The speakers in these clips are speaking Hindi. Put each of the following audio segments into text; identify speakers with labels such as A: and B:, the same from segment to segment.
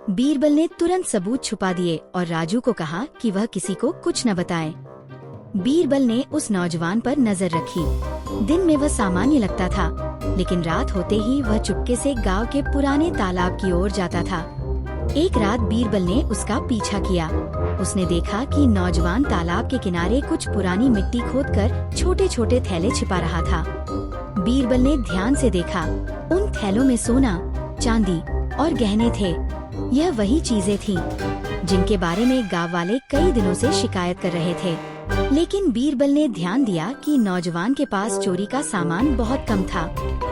A: बीरबल ने तुरंत सबूत छुपा दिए और राजू को कहा कि वह किसी को कुछ न बताए। बीरबल ने उस नौजवान पर नजर रखी। दिन में वह सामान्य लगता था, लेकिन रात होते ही वह चुपके से गांव के पुराने तालाब की ओर जाता था। एक रात बीरबल ने उसका पीछा किया। उसने देखा कि नौजवान तालाब के किनारे कुछ पुरानी मिट्टी खोदकर छोटे छोटे थैले छिपा रहा था। बीरबल ने ध्यान से देखा। उन थैलों में सोना, चांदी और गहने थे। यह वही चीजें थीं जिनके बारे में गांव वाले कई दिनों से शिकायत कर रहे थे। लेकिन बीरबल ने ध्यान दिया कि नौजवान के पास चोरी का सामान बहुत कम था।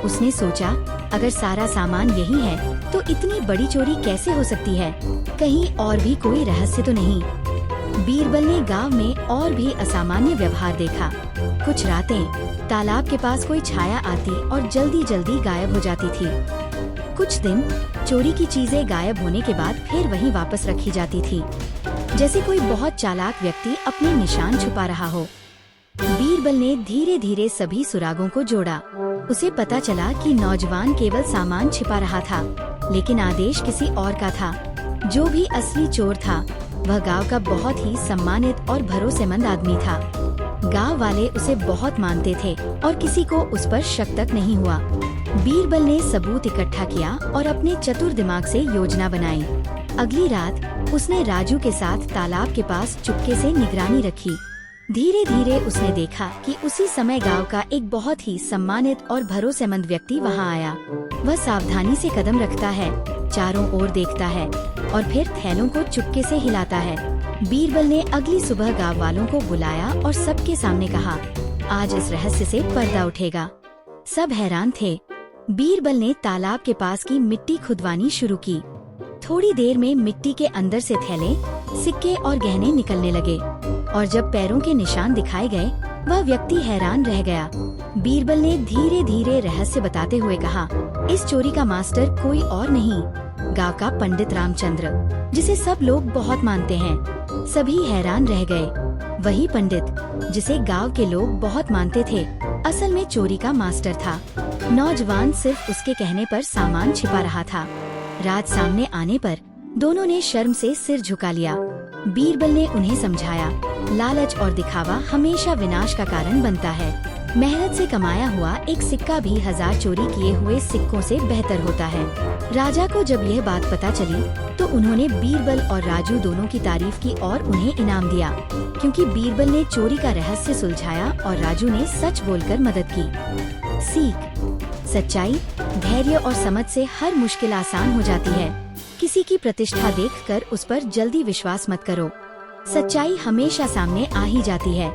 A: उसने सोचा, अगर सारा सामान यही है तो इतनी बड़ी चोरी कैसे हो सकती है? कहीं और भी कोई रहस्य तो नहीं? बीरबल ने गांव में और भी असामान्य व्यवहार देखा। कुछ रातें तालाब के पास कोई छाया आती और जल्दी जल्दी गायब हो जाती थी। कुछ दिन चोरी की चीजें गायब होने के बाद फिर वहीं वापस रखी जाती थी, जैसे कोई बहुत चालाक व्यक्ति अपने निशान छुपा रहा हो। बीरबल ने धीरे धीरे सभी सुरागों को जोड़ा। उसे पता चला कि नौजवान केवल सामान छिपा रहा था, लेकिन आदेश किसी और का था। जो भी असली चोर था वह गांव का बहुत ही सम्मानित और भरोसेमंद आदमी था। गांव वाले उसे बहुत मानते थे और किसी को उस पर शक तक नहीं हुआ। बीरबल ने सबूत इकट्ठा किया और अपने चतुर दिमाग से योजना बनाई। अगली रात उसने राजू के साथ तालाब के पास चुपके से निगरानी रखी। धीरे धीरे उसने देखा कि उसी समय गांव का एक बहुत ही सम्मानित और भरोसेमंद व्यक्ति वहां आया। वह सावधानी से कदम रखता है, चारों ओर देखता है और फिर थैलों को चुपके से हिलाता है। बीरबल ने अगली सुबह गांव वालों को बुलाया और सबके सामने कहा, आज इस रहस्य से पर्दा उठेगा। सब हैरान थे। बीरबल ने तालाब के पास की मिट्टी खुदवानी शुरू की। थोड़ी देर में मिट्टी के अंदर से थैले, सिक्के और गहने निकलने लगे और जब पैरों के निशान दिखाए गए, वह व्यक्ति हैरान रह गया। बीरबल ने धीरे धीरे रहस्य बताते हुए कहा, इस चोरी का मास्टर कोई और नहीं, गांव का पंडित रामचंद्र, जिसे सब लोग बहुत मानते हैं। सभी हैरान रह गए। वही पंडित जिसे गांव के लोग बहुत मानते थे, असल में चोरी का मास्टर था। नौजवान सिर्फ उसके कहने पर सामान छिपा रहा था। रात सामने आने पर दोनों ने शर्म से सिर झुका लिया। बीरबल ने उन्हें समझाया, लालच और दिखावा हमेशा विनाश का कारण बनता है। मेहनत से कमाया हुआ एक सिक्का भी 1000 चोरी किए हुए सिक्कों से बेहतर होता है। राजा को जब यह बात पता चली तो उन्होंने बीरबल और राजू दोनों की तारीफ की और उन्हें इनाम दिया, क्योंकि बीरबल ने चोरी का रहस्य सुलझाया और राजू ने सच बोलकर मदद की। सीख: सच्चाई, धैर्य और समझ से हर मुश्किल आसान हो जाती है। किसी की प्रतिष्ठा देखकर उस पर जल्दी विश्वास मत करो। सच्चाई हमेशा सामने आ ही जाती है।